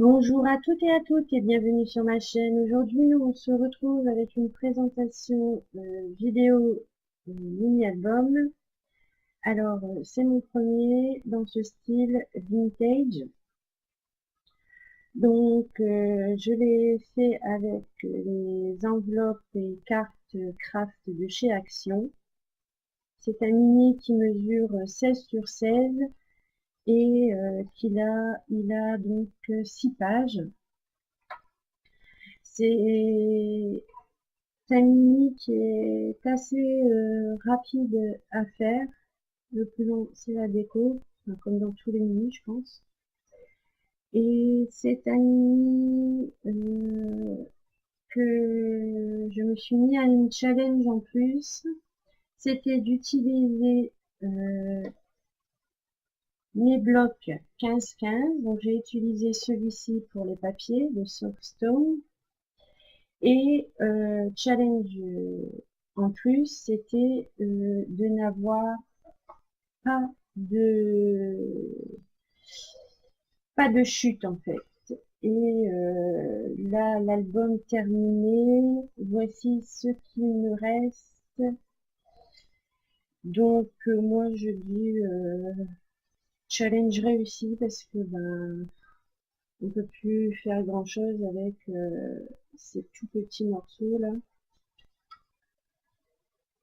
Bonjour à toutes et bienvenue sur ma chaîne. Aujourd'hui, on se retrouve avec une présentation vidéo mini-album. Alors, c'est mon premier dans ce style vintage. Donc, je l'ai fait avec les enveloppes et cartes craft de chez Action. C'est un mini qui mesure 16 sur 16 et il a donc 6 pages. C'est un mini qui est assez rapide à faire. Le plus long, c'est la déco, enfin, comme dans tous les minis, je pense. Et c'est un mini que je me suis mis à une challenge en plus. C'était d'utiliser mes blocs 15-15. Donc j'ai utilisé celui-ci pour les papiers, le Softstone. Et challenge en plus, c'était de n'avoir pas de pas de chute en fait. Et là, l'album terminé, voici ce qu'il me reste. Donc moi je dis challenge réussi parce que ben on peut plus faire grand chose avec ces tout petits morceaux là.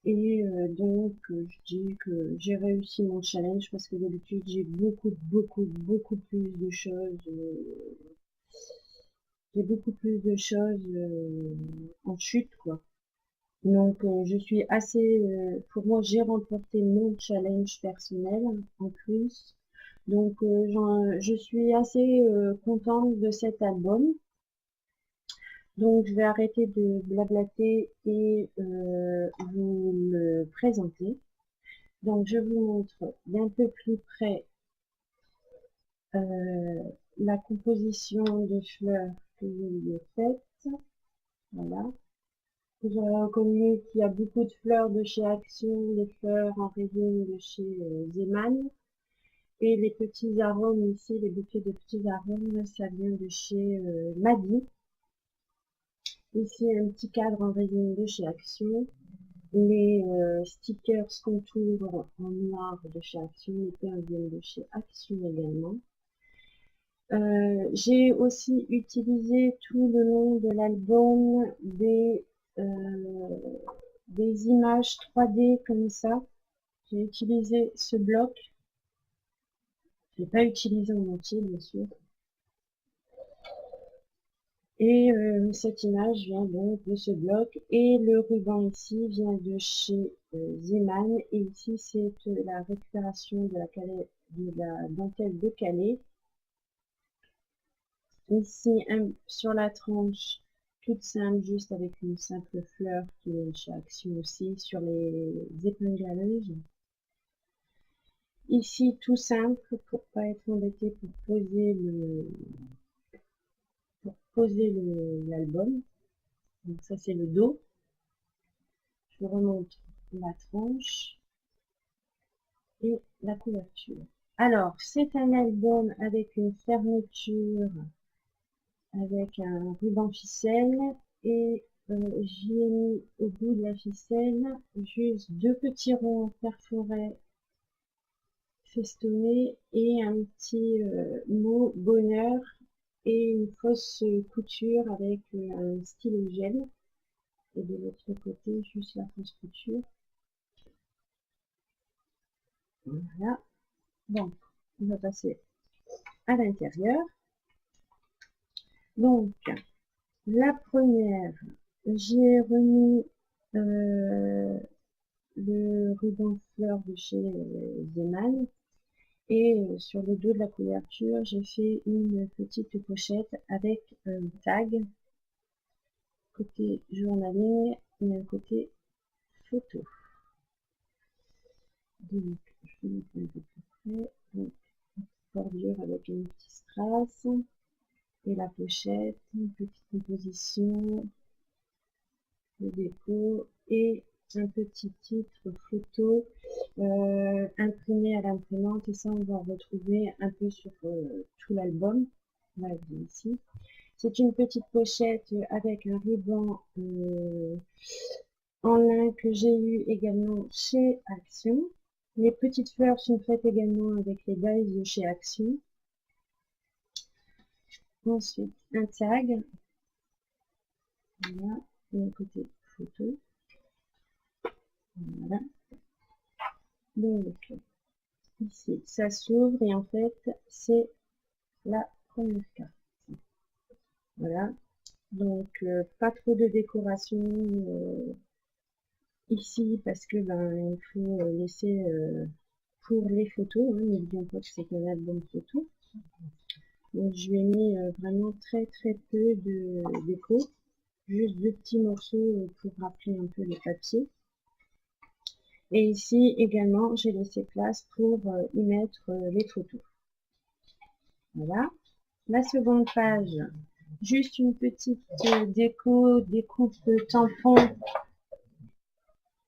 Et donc, je dis que j'ai réussi mon challenge parce que d'habitude, j'ai beaucoup plus de choses. J'ai beaucoup plus de choses en chute, quoi. Donc, je suis assez... pour moi, j'ai remporté mon challenge personnel en plus. Donc, je suis assez contente de cet album. Donc, je vais arrêter de blablater et vous le présenter. Donc, je vous montre d'un peu plus près la composition des fleurs que je lui ai faites. Voilà. Vous aurez reconnu qu'il y a beaucoup de fleurs de chez Action, des fleurs en résine de chez Zeman. Et les petits arômes ici, les bouquets de petits arômes, ça vient de chez Madi. Ici, un petit cadre en résine de chez Action. Les stickers contours en noir de chez Action, les perles viennent de chez Action également. J'ai aussi utilisé tout le long de l'album des images 3D comme ça. J'ai utilisé ce bloc. Je n'ai pas utilisé en entier, bien sûr. Et cette image vient donc de ce bloc. Et le ruban ici vient de chez Zeman. Et ici, c'est la récupération de la dentelle de Calais. Ici, sur la tranche, toute simple, juste avec une simple fleur qui est chez Action aussi, sur les épingleuses. Ici, tout simple, pour pas être embêté pour poser l'album. Donc ça, c'est le dos. Je remonte la tranche et la couverture. Alors, c'est un album avec une fermeture avec un ruban ficelle et j'y ai mis au bout de la ficelle juste deux petits ronds perforés festonnés et un petit mot bonheur et une fausse couture avec un stylo gel, et de l'autre côté juste la fausse couture. Voilà. Bon, on va passer à l'intérieur. Donc la première, j'y ai remis le ruban fleur de chez Zeman, et sur le dos de la couverture j'ai fait une petite pochette avec un tag côté journaling et un côté photo. Donc je vais mettre un peu plus près. Donc, bordure avec une petite strass et la pochette, une petite composition de déco et un petit titre photo imprimé à l'imprimante, et ça on va retrouver un peu sur tout l'album. on va dire ici. C'est une petite pochette avec un ruban en lin que j'ai eu également chez Action. Les petites fleurs sont faites également avec les dies de chez Action. Ensuite, un tag. Voilà, le côté photo. Voilà. Donc, ici, ça s'ouvre et en fait, c'est la première carte. Voilà. Donc, pas trop de décoration ici parce que il faut laisser pour les photos. Hein, n'oublions pas que c'est un album photo. Donc, je lui ai mis vraiment très peu de déco. Juste 2 petits morceaux pour rappeler un peu le papier. Et ici également, j'ai laissé place pour y mettre les photos. Voilà. La seconde page, juste une petite déco, découpe tampon,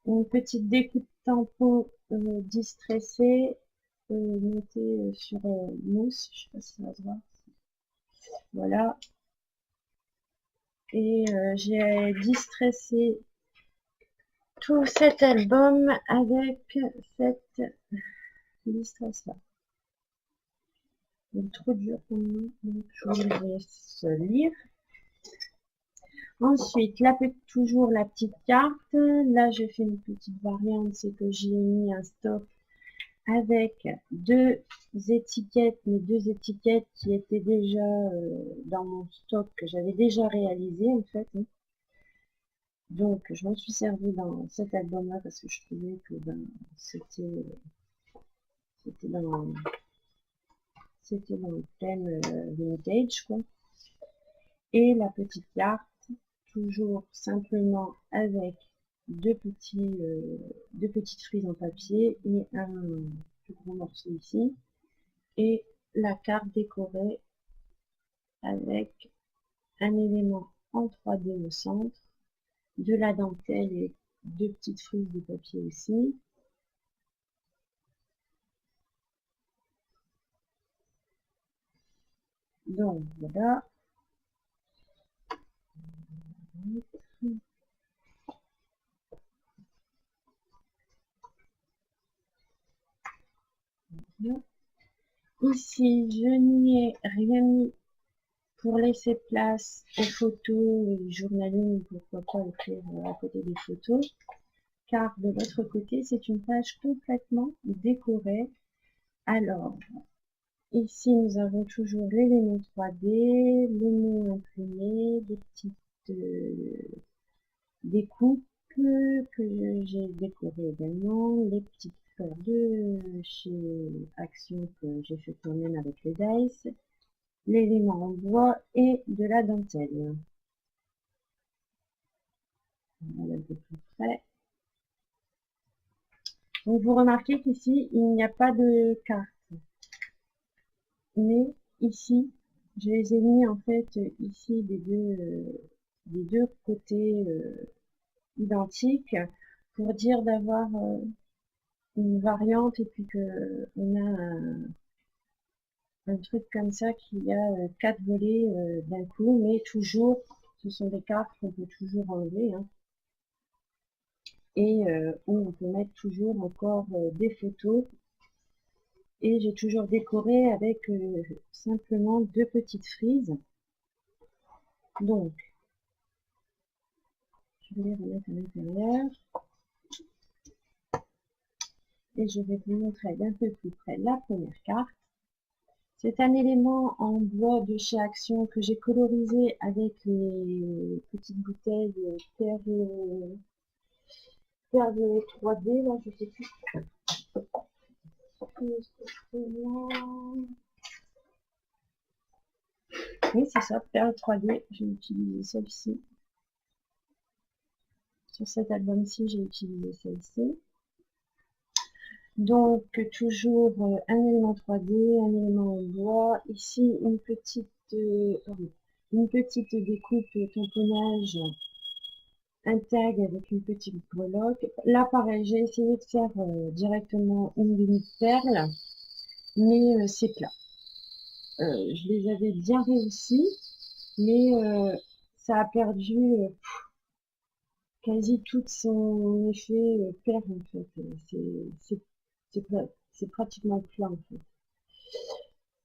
une petite découpe tampon distressée, montée sur mousse, je sais pas si ça va se voir. Voilà. Et j'ai distressé tout cet album avec cette distress là. Il est trop dur pour moi, donc je vous laisse lire. Ensuite, là, toujours la petite carte. Là, je fais une petite variante, c'est que j'y ai mis un stock avec 2 étiquettes, mais 2 étiquettes qui étaient déjà dans mon stock, que j'avais déjà réalisé en fait. Donc, je m'en suis servi dans cet album-là parce que je trouvais que c'était dans le thème vintage, quoi. Et la petite carte, toujours simplement avec deux petites frises en papier et un plus gros morceau ici. Et la carte décorée avec un élément en 3D au centre, de la dentelle et 2 petites frises de papier aussi. Donc voilà. Ici, je n'y ai rien mis pour laisser place aux photos et journaling, pourquoi pas écrire à côté des photos. Car de l'autre côté, c'est une page complètement décorée. Alors, ici, nous avons toujours l'élément 3D, les mots imprimés, des petites découpes que j'ai décorées également, les petites fleurs de chez Action que j'ai fait moi-même avec les dice, l'élément en bois et de la dentelle. Voilà de plus près. Donc vous remarquez qu'ici, il n'y a pas de carte. Mais ici, je les ai mis en fait ici des deux côtés identiques pour dire d'avoir une variante et puis que on a un truc comme ça qui a 4 volets d'un coup, mais toujours, ce sont des cartes qu'on peut toujours enlever, hein, et où on peut mettre toujours encore des photos. Et j'ai toujours décoré avec simplement 2 petites frises. Donc, je vais les remettre à l'intérieur. Et je vais vous montrer d'un peu plus près la première carte. C'est un élément en bois de chez Action que j'ai colorisé avec les petites bouteilles perle 3D, là, je sais plus. Oui, c'est ça, perle 3D. J'ai utilisé celle-ci. Sur cet album-ci, j'ai utilisé celle-ci. Donc, toujours un élément 3D, un élément en bois. Ici, une petite découpe tamponnage, un tag avec une petite breloque. Là, pareil, j'ai essayé de faire directement une demi-perle, mais c'est plat. je les avais bien réussi, mais ça a perdu quasi tout son effet pair en fait. C'est pratiquement plat en fait.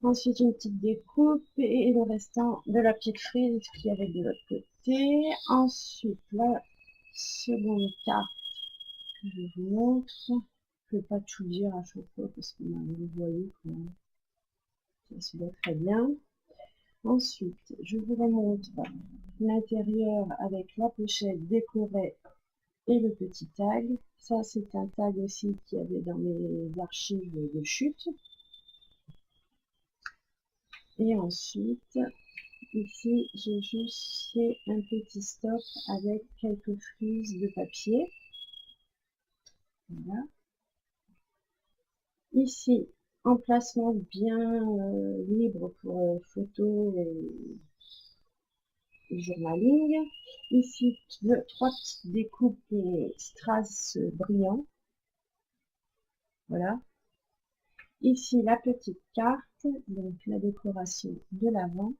Ensuite une petite découpe et le restant de la petite frise qui est avec de l'autre côté. Ensuite la seconde carte que je vous montre. Je ne vais pas tout dire à chaque fois parce que vous voyez que ça se voit très bien. Ensuite, je vous remonte l'intérieur avec la pochette décorée et le petit tag. Ça, c'est un tag aussi qu'il y avait dans mes archives de chute. Et ensuite, ici, j'ai juste fait un petit stop avec quelques frises de papier. Voilà. Ici, emplacement bien libre pour photos et journaling. Ici, trois petites découpes strass brillants. Voilà. Ici, la petite carte, donc la décoration de l'avant.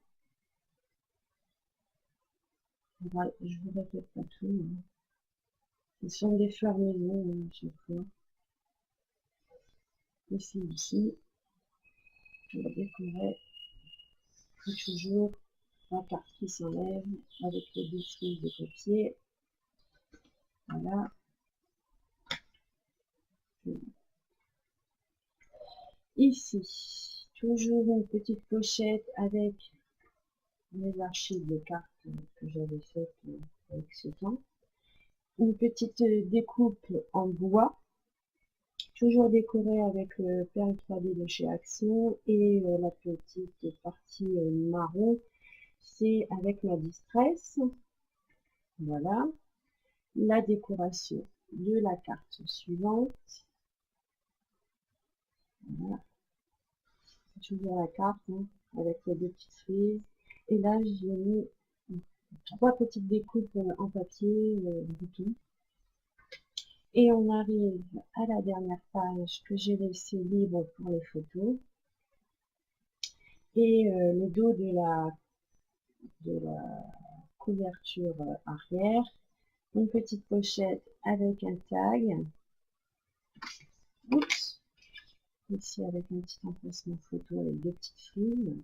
Je vous répète pas tout. Hein. Ce sont des fleurs maison à chaque fois. Ici, je vais décorer toujours la carte qui s'enlève avec les deux frises de papier. Voilà. Ici, toujours une petite pochette avec mes archives de cartes que j'avais faites avec ce temps. Une petite découpe en bois, toujours décorée avec le perle 3D de chez Action et la petite partie marron, c'est avec ma Distress. Voilà. La décoration de la carte suivante. Voilà. Toujours la carte hein, avec les deux petites frises. Et là, j'ai mis trois petites découpes en papier bouton. Et on arrive à la dernière page que j'ai laissée libre pour les photos. Et le dos de la couverture arrière. Une petite pochette avec un tag. Oups. Ici avec un petit emplacement photo avec deux petites frises.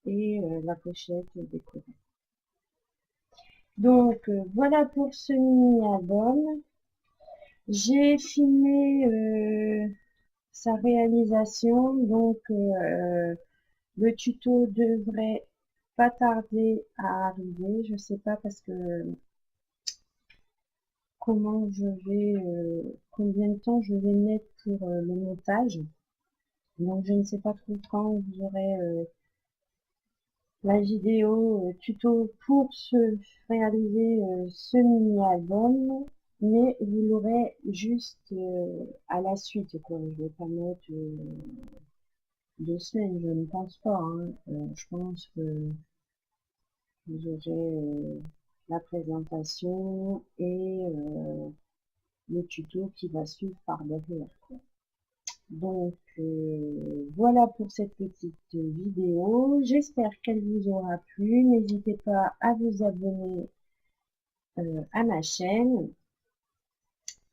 Et la pochette décorée. Donc voilà pour ce mini-album. J'ai filmé sa réalisation, donc le tuto devrait pas tarder à arriver. Je sais pas parce que comment je vais, combien de temps je vais mettre pour le montage. Donc je ne sais pas trop quand vous aurez la vidéo tuto pour réaliser ce mini-album, mais vous l'aurez juste à la suite, quoi. Je vais pas mettre 2 semaines, je ne pense pas. Hein. Je pense que vous aurez la présentation et le tuto qui va suivre par derrière, quoi. Donc voilà pour cette petite vidéo. J'espère qu'elle vous aura plu. N'hésitez pas à vous abonner à ma chaîne,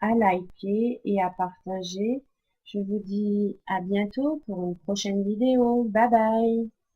à liker et à partager. Je vous dis à bientôt pour une prochaine vidéo. Bye bye!